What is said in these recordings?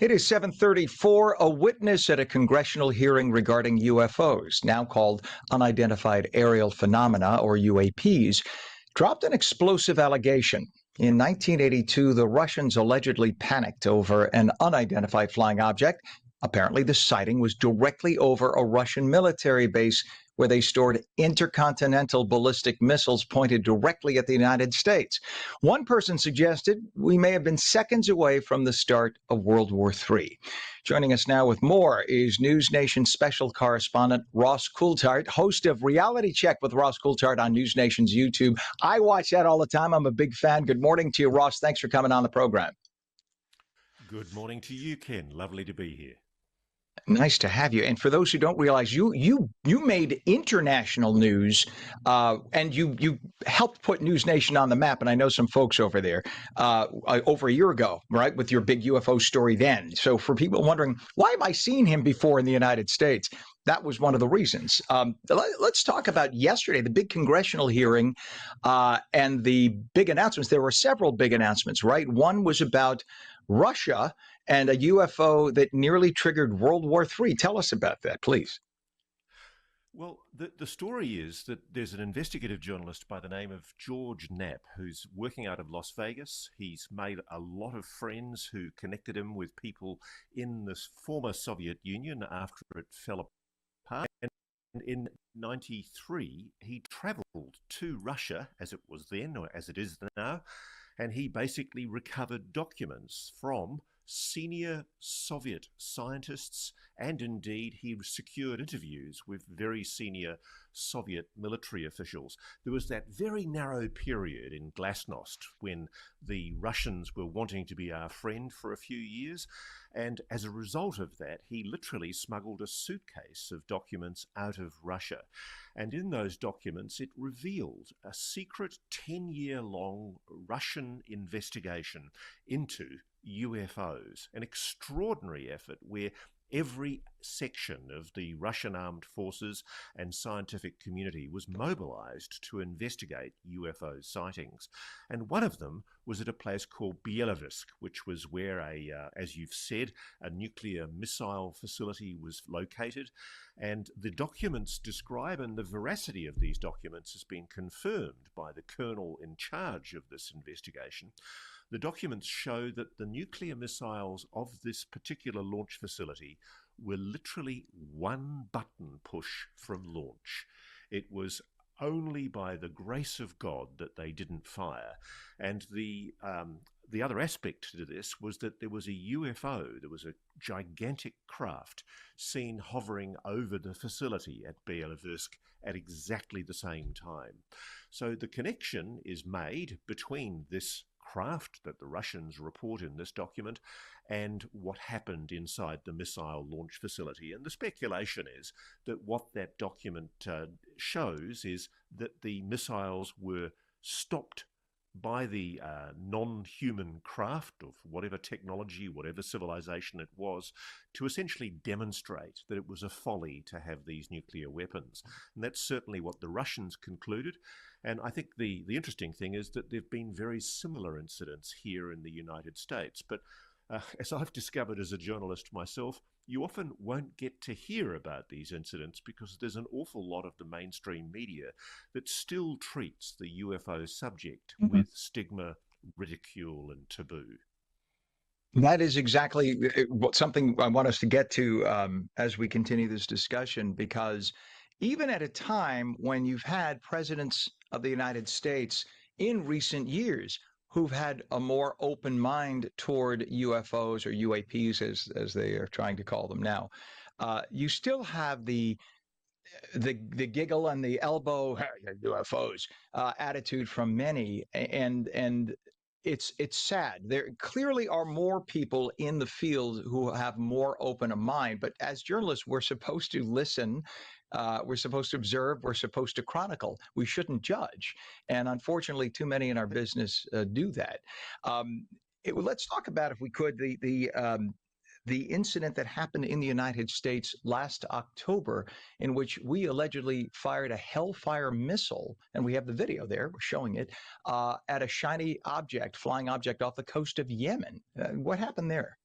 It is 7:34. A witness at a congressional hearing regarding UFOs, now called unidentified aerial phenomena or UAPs, dropped an explosive allegation. In 1982, the Russians allegedly panicked over an unidentified flying object. Apparently, the sighting was directly over a Russian military base where they stored intercontinental ballistic missiles pointed directly at the United States. One person suggested we may have been seconds away from the start of World War III. Joining us now with more is News Nation special correspondent Ross Coulthard, host of Reality Check with Ross Coulthard on News Nation's YouTube. I watch that all the time. I'm a big fan. Good morning to you, Ross. Thanks for coming on the program. Good morning to you, Ken. Lovely to be here. Nice to have you. And for those who don't realize, you made international news, and you helped put News Nation on the map. And I know some folks over there over a year ago, right, with your big UFO story then. So for people wondering, why have I seen him before in the United States? That was one of the reasons. Let's talk about yesterday, the big congressional hearing and the big announcements. There were several big announcements, right? One was about Russia and a UFO that nearly triggered World War III. Tell us about that, please. Well, the story is that there's an investigative journalist by the name of George Knapp who's working out of Las Vegas. He's made a lot of friends who connected him with people in the former Soviet Union after it fell apart. And in 93, he traveled to Russia, as it was then, or as it is now, and he basically recovered documents from senior Soviet scientists, and indeed he secured interviews with very senior Soviet military officials. There was that very narrow period in Glasnost when the Russians were wanting to be our friend for a few years, and as a result of that, he literally smuggled a suitcase of documents out of Russia. And in those documents, it revealed a secret 10-year-long Russian investigation into UFOs, an extraordinary effort where every section of the Russian armed forces and scientific community was mobilized to investigate UFO sightings. And one of them was at a place called Belarus, which was where as you've said, a nuclear missile facility was located. And the documents describe, and the veracity of these documents has been confirmed by the colonel in charge of this investigation. The documents show that the nuclear missiles of this particular launch facility were literally one button push from launch. It was only by the grace of God that they didn't fire. And the other aspect to this was that there was a UFO, there was a gigantic craft seen hovering over the facility at Belarus at exactly the same time. So the connection is made between this craft that the Russians report in this document and what happened inside the missile launch facility. And the speculation is that what that document shows is that the missiles were stopped by the non-human craft of whatever technology, whatever civilization it was, to essentially demonstrate that it was a folly to have these nuclear weapons. And that's certainly what the Russians concluded. And I think the interesting thing is that there have been very similar incidents here in the United States. But as I've discovered as a journalist myself, you often won't get to hear about these incidents because there's an awful lot of the mainstream media that still treats the UFO subject with stigma, ridicule, and taboo. That is exactly something I want us to get to as we continue this discussion, because even at a time when you've had presidents of the United States in recent years who've had a more open mind toward UFOs or UAPs, as they are trying to call them now, you still have the giggle and the elbow UFOs attitude from many, and it's sad. There clearly are more people in the field who have more open a mind, but as journalists, we're supposed to listen. We're supposed to observe. We're supposed to chronicle. We shouldn't judge. And unfortunately, too many in our business do that. Let's talk about, if we could, the incident that happened in the United States last October, in which we allegedly fired a Hellfire missile, and we have the video there, we're showing it, at a shiny object, flying object off the coast of Yemen. What happened there?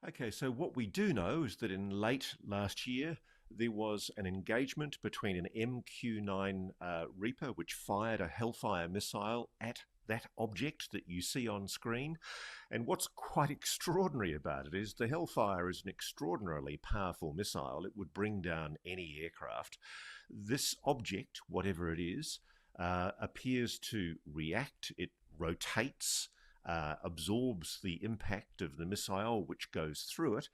Okay, so what we do know is that in late last year, there was an engagement between an MQ-9 Reaper, which fired a Hellfire missile at that object that you see on screen. And what's quite extraordinary about it is the Hellfire is an extraordinarily powerful missile. It would bring down any aircraft. This object, whatever it is, appears to react. It rotates, absorbs the impact of the missile which goes through it.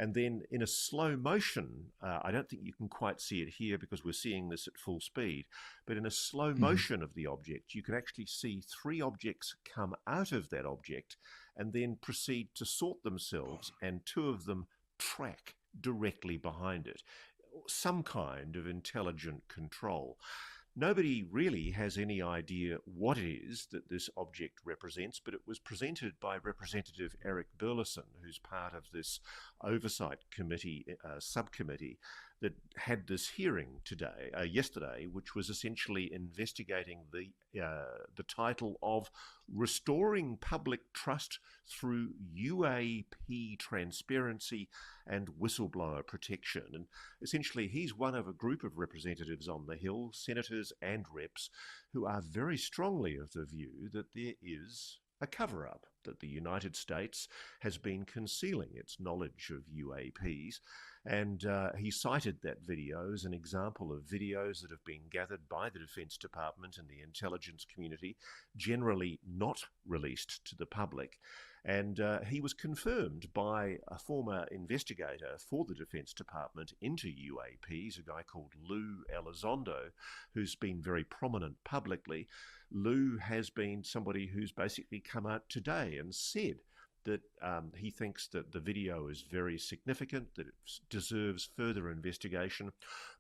And then in a slow motion, I don't think you can quite see it here because we're seeing this at full speed, but in a slow motion of the object, you can actually see three objects come out of that object and then proceed to sort themselves, and two of them track directly behind it. Some kind of intelligent control. Nobody really has any idea what it is that this object represents, but it was presented by Representative Eric Burleson, who's part of this oversight committee, subcommittee that had this hearing yesterday, which was essentially investigating the title of "Restoring Public Trust Through UAP Transparency and Whistleblower Protection." And essentially, he's one of a group of representatives on the Hill, senators and reps, who are very strongly of the view that there is a cover-up, that the United States has been concealing its knowledge of UAPs. And he cited that video as an example of videos that have been gathered by the Defense Department and the intelligence community, generally not released to the public. And he was confirmed by a former investigator for the Defense Department into UAPs, a guy called Lou Elizondo, who's been very prominent publicly. Lou has been somebody who's basically come out today and said that he thinks that the video is very significant, that it deserves further investigation.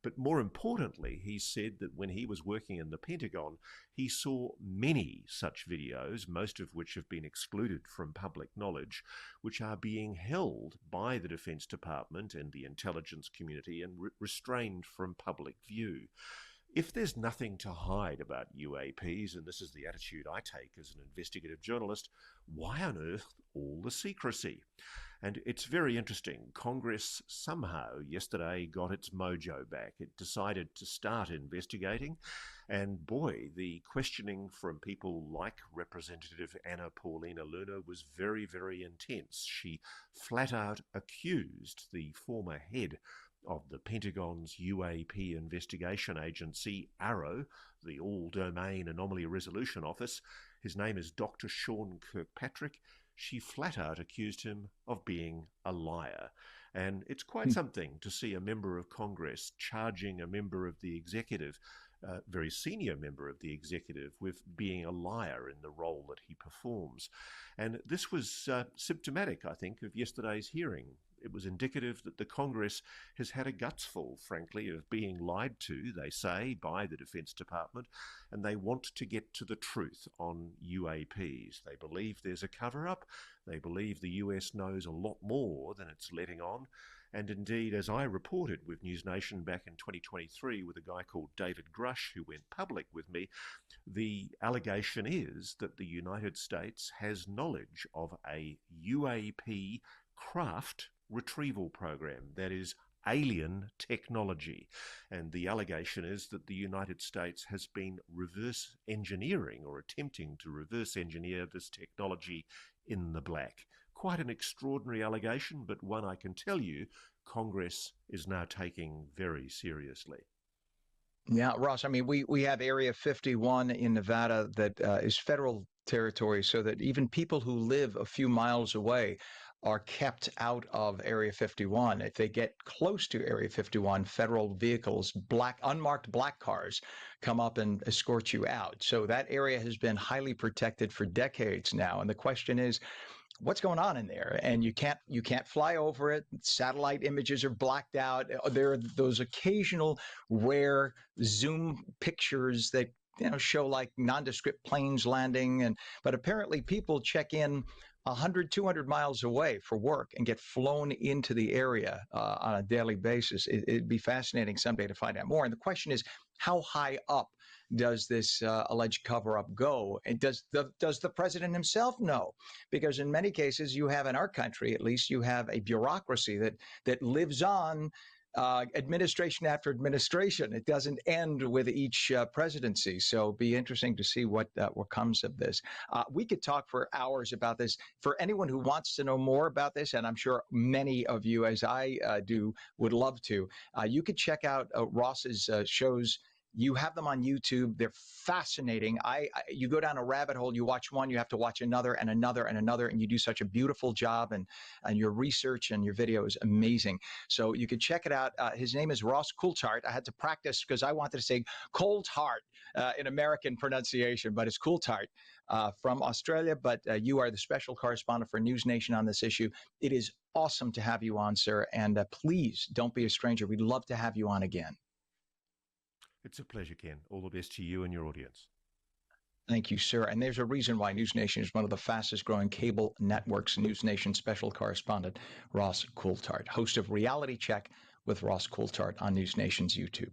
But more importantly, he said that when he was working in the Pentagon, he saw many such videos, most of which have been excluded from public knowledge, which are being held by the Defense Department and the intelligence community and restrained from public view. If there's nothing to hide about UAPs, and this is the attitude I take as an investigative journalist, why on earth all the secrecy? And it's very interesting. Congress somehow yesterday got its mojo back. It decided to start investigating. And boy, the questioning from people like Representative Anna Paulina Luna was very, very intense. She flat out accused the former head of the Pentagon's UAP investigation agency, AARO, the All-Domain Anomaly Resolution Office. His name is Dr. Sean Kirkpatrick. She flat out accused him of being a liar. And it's quite something to see a member of Congress charging a member of the executive, very senior member of the executive, with being a liar in the role that he performs. And this was symptomatic, I think, of yesterday's hearing. It was indicative that the Congress has had a gutsful, frankly, of being lied to, they say, by the Defense Department, and they want to get to the truth on UAPs. They believe there's a cover-up. They believe the US knows a lot more than it's letting on. And indeed, as I reported with News Nation back in 2023 with a guy called David Grush, who went public with me, the allegation is that the United States has knowledge of a UAP craft retrieval program, that is alien technology. And the allegation is that the United States has been reverse engineering or attempting to reverse engineer this technology in the black. Quite an extraordinary allegation, but one I can tell you Congress is now taking very seriously. Yeah, Ross, I mean, we have Area 51 in Nevada that is federal territory, so that even people who live a few miles away are kept out of Area 51. If they get close to Area 51, federal vehicles, unmarked black cars, come up and escort you out. So that area has been highly protected for decades now. And the question is, what's going on in there? And you can't fly over it. Satellite images are blacked out. There are those occasional rare zoom pictures that show like nondescript planes landing, but apparently people check in 100, 200 miles away for work and get flown into the area on a daily basis. It'd be fascinating someday to find out more. And the question is, how high up does this alleged cover-up go? And does the president himself know? Because in many cases, you have in our country, at least, you have a bureaucracy that lives on administration after administration. It doesn't end with each presidency. So it'll be interesting to see what comes of this. We could talk for hours about this. For anyone who wants to know more about this, and I'm sure many of you, as I do, would love to, you could check out Ross's shows. You have them on YouTube. They're fascinating. You go down a rabbit hole. You watch one, you have to watch another and another and another, and you do such a beautiful job. And your research and your video is amazing. So you could check it out. His name is Ross Coulthard. I had to practice because I wanted to say Coulthard in American pronunciation, but it's Coulthard from Australia. But you are the special correspondent for News Nation on this issue. It is awesome to have you on, sir. And please don't be a stranger. We'd love to have you on again. It's a pleasure, Ken. All the best to you and your audience. Thank you, sir. And there's a reason why News Nation is one of the fastest growing cable networks. News Nation special correspondent Ross Coulthard, host of Reality Check with Ross Coulthard on News Nation's YouTube.